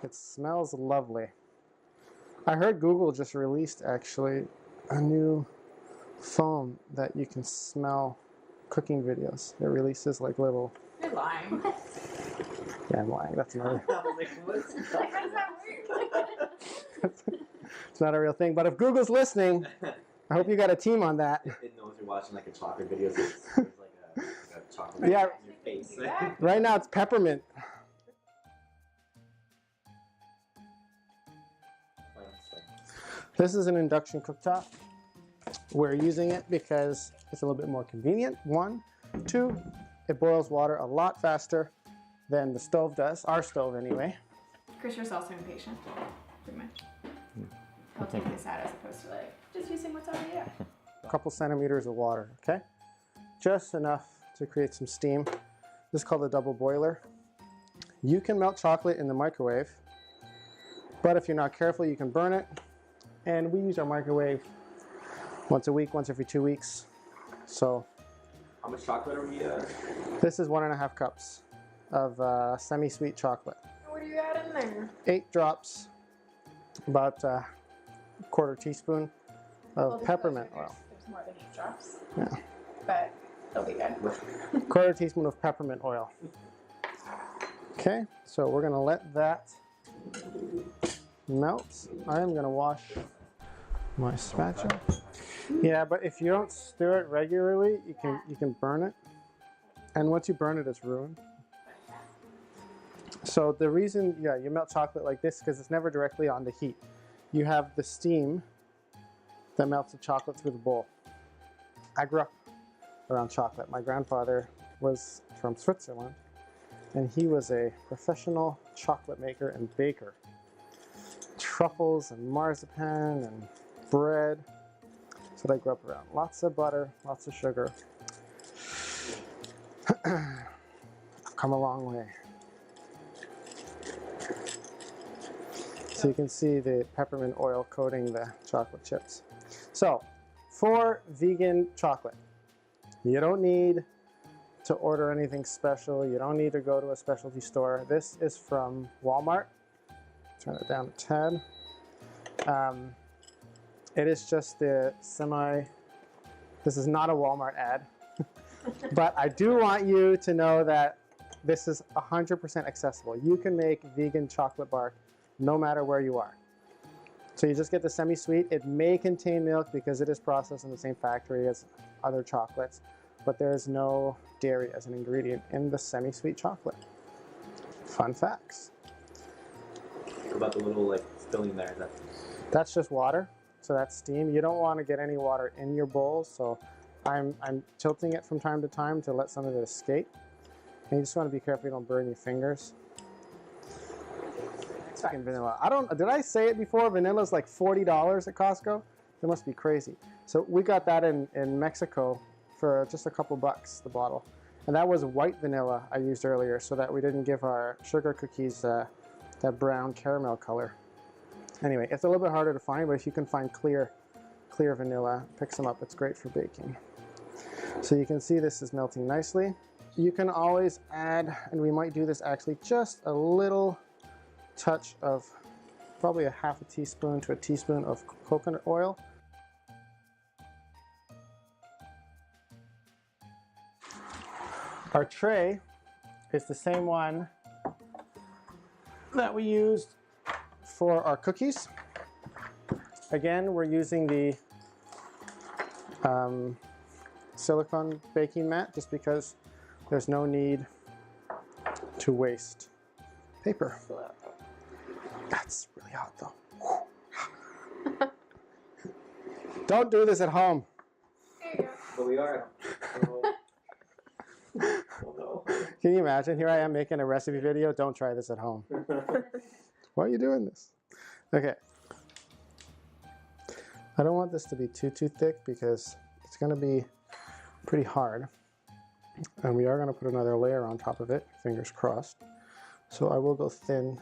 It smells lovely. I heard Google just released actually a new phone that you can smell cooking videos. It releases like little... You're lying. Yeah, I'm lying. That's another... It's not a real thing, but if Google's listening, I hope you got a team on that. It knows you're watching like a chocolate video, so it's like a chocolate Yeah. in your face. Right now it's peppermint. This is an induction cooktop. We're using it because it's a little bit more convenient, 1. 2, it boils water a lot faster than the stove does, our stove anyway. Christopher's also impatient, pretty much. I'll take this out as opposed to like, just using what's already there. A couple centimeters of water, okay? Just enough to create some steam. This is called a double boiler. You can melt chocolate in the microwave, but if you're not careful, you can burn it. And we use our microwave once a week, once every 2 weeks. So, How much chocolate are we? this is 1.5 cups of semi-sweet chocolate. What do you add in there? 8 drops, about a 1/4 teaspoon of peppermint oil. There's more than 8 drops. Yeah. But it'll be good. 1/4 teaspoon of peppermint oil. Okay, so we're gonna let that melt. I am gonna wash my spatula. Yeah, but if you don't stir it regularly, you can burn it. And once you burn it, it's ruined. So the reason, yeah, you melt chocolate like this because it's never directly on the heat. You have the steam that melts the chocolate through the bowl. I grew up around chocolate. My grandfather was from Switzerland, and he was a professional chocolate maker and baker. Truffles and marzipan and bread. That's what I grew up around. Lots of butter, lots of sugar. I've come a long way. So you can see the peppermint oil coating the chocolate chips. So, for vegan chocolate, you don't need to order anything special. You don't need to go to a specialty store. This is from Walmart. Turn it down a tad. It is just the this is not a Walmart ad, but I do want you to know that this is 100% accessible. You can make vegan chocolate bar no matter where you are. So you just get the semi-sweet. It may contain milk because it is processed in the same factory as other chocolates, but there is no dairy as an ingredient in the semi-sweet chocolate. Fun facts. What about the little like filling there? That's just water, so that's steam. You don't want to get any water in your bowl, so I'm tilting it from time to time to let some of it escape. And you just want to be careful you don't burn your fingers. It's fucking vanilla. Did I say it before? Vanilla's like $40 at Costco. It must be crazy. So we got that in Mexico for just a couple bucks, the bottle. And that was white vanilla I used earlier so that we didn't give our sugar cookies that brown caramel color. Anyway, it's a little bit harder to find, but if you can find clear vanilla, pick some up. It's great for baking. So you can see this is melting nicely. You can always add, and we might do this actually, just a little touch of probably a 1/2 teaspoon to a teaspoon of coconut oil. Our tray is the same one that we used for our cookies. Again, we're using the silicone baking mat just because there's no need to waste paper. That's really hot though. Don't do this at home. But we are. Oh no. Can you imagine? Here I am making a recipe video. Don't try this at home. Why are you doing this? Okay. I don't want this to be too thick because it's going to be pretty hard. And we are going to put another layer on top of it, fingers crossed. So I will go thin.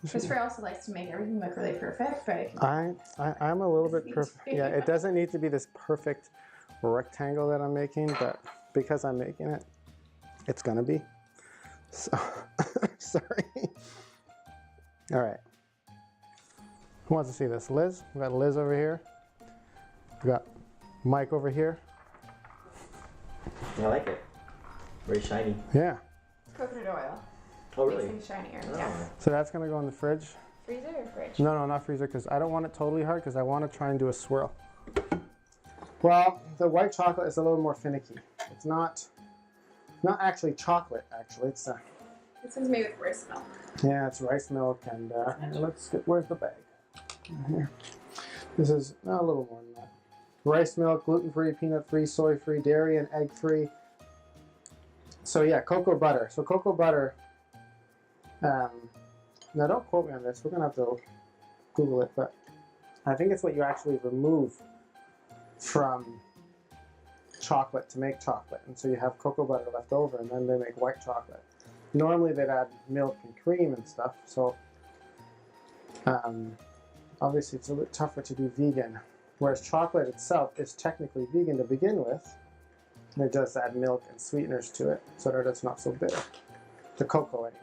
Christopher also likes to make everything look really perfect, but I'm a little bit perfect. Yeah, it doesn't need to be this perfect rectangle that I'm making, but because I'm making it, it's gonna be. So, sorry. All right. Who wants to see this? Liz? We got Liz over here. We got Mike over here. I like it. Very shiny. Yeah. It's coconut oil. Oh, really? Makes things shinier. Oh. Yeah. So that's gonna go in the fridge. Freezer or fridge? No, not freezer, because I don't want it totally hard, because I want to try and do a swirl. Well, the white chocolate is a little more finicky. It's not actually chocolate. Actually, it's This one's made with rice milk. yeah, it's rice milk, and let's get, where's the bag? Here. This is a little more than that. Rice milk, gluten-free, peanut-free, soy-free, dairy and egg-free. So yeah, cocoa butter. So cocoa butter. Now don't quote me on this. We're gonna have to Google it, but I think it's what you actually remove from chocolate to make chocolate, and so you have cocoa butter left over, and then they make white chocolate. Normally they'd add milk and cream and stuff, so obviously it's a bit tougher to do vegan. Whereas chocolate itself is technically vegan to begin with, and it does add milk and sweeteners to it, so that it's not so bitter. The cocoa anyway.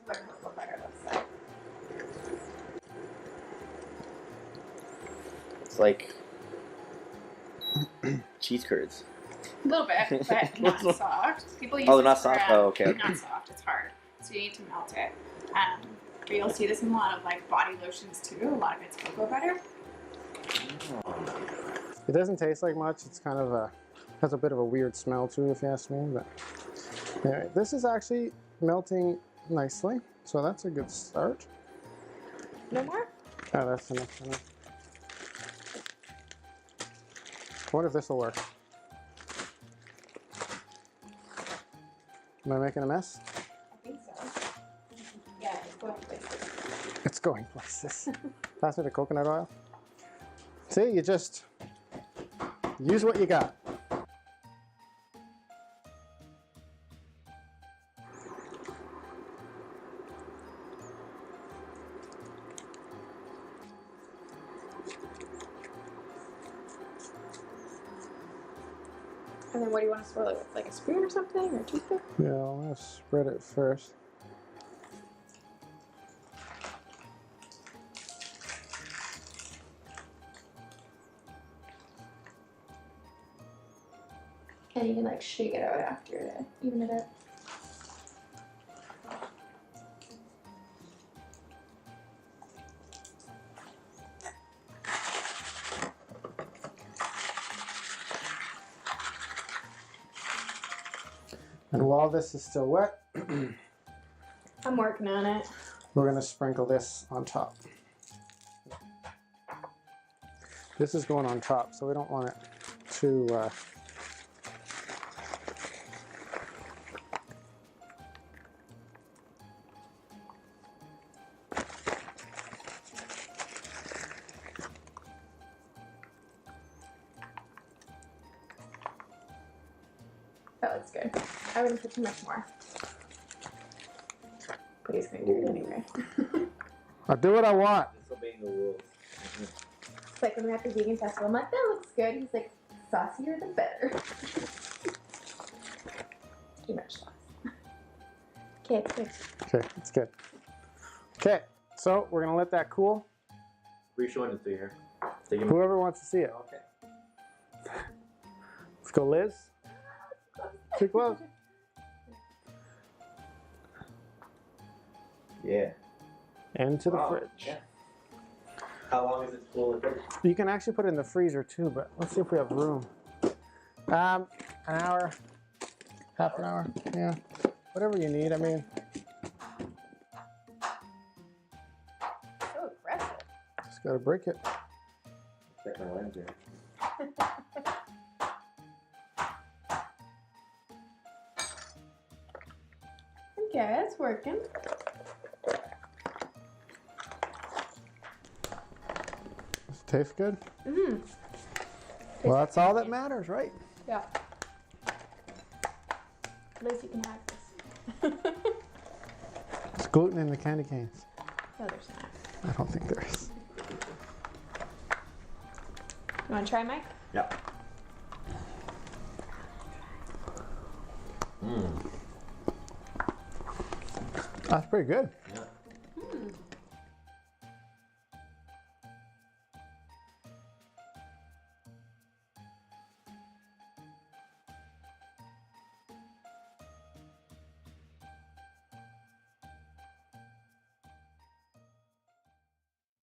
What cocoa butter looks like. It's like cheese curds. A little bit, but not soft. People use Oh, this not for, soft? Oh, okay. Not soft. It's hard, so you need to melt it. But you'll see this in a lot of like body lotions too. A lot of it's cocoa butter. It doesn't taste like much. It's kind of has a bit of a weird smell too, if you ask me. But anyway, this is actually melting nicely, so that's a good start. No more? Oh, that's enough. I wonder if this will work. Am I making a mess? I think so. Yeah, it's going places. It's going places. Pass me the coconut oil. See, you just use what you got. And then what do you want to swirl it with? Like a spoon or something? Or a toothpick? Yeah, I'm gonna spread it first. And you can like shake it out after to even it out. And while this is still wet, I'm working on it. we're gonna sprinkle this on top. This is going on top, so we don't want it too That looks good. I wouldn't put too much more. But he's gonna do it anyway. I'll do what I want. Disobeying the rules. It's like when we're at the vegan festival, I'm like, that looks good. He's like, saucier the better. Too much sauce. Okay, it's good. Okay, it's good. Okay, so we're gonna let that cool. Were you showing it to here? Take it. Whoever wants to see it. Okay. Let's go, Liz. Too close. Yeah. Into the Wow, fridge. yeah. How long is it to cool in the fridge? You can actually put it in the freezer too, but let's see if we have room. An hour, half an hour, yeah. Whatever you need, I mean. So aggressive. Just gotta break it. Check my lens here. Okay, it's working. Does it taste good? Mm-hmm. Well, that's all that matters, right? Yeah. Liz, you can have this. There's gluten in the candy canes. No, there's not. I don't think there is. You want to try, Mike? Yep. Mmm. That's pretty good.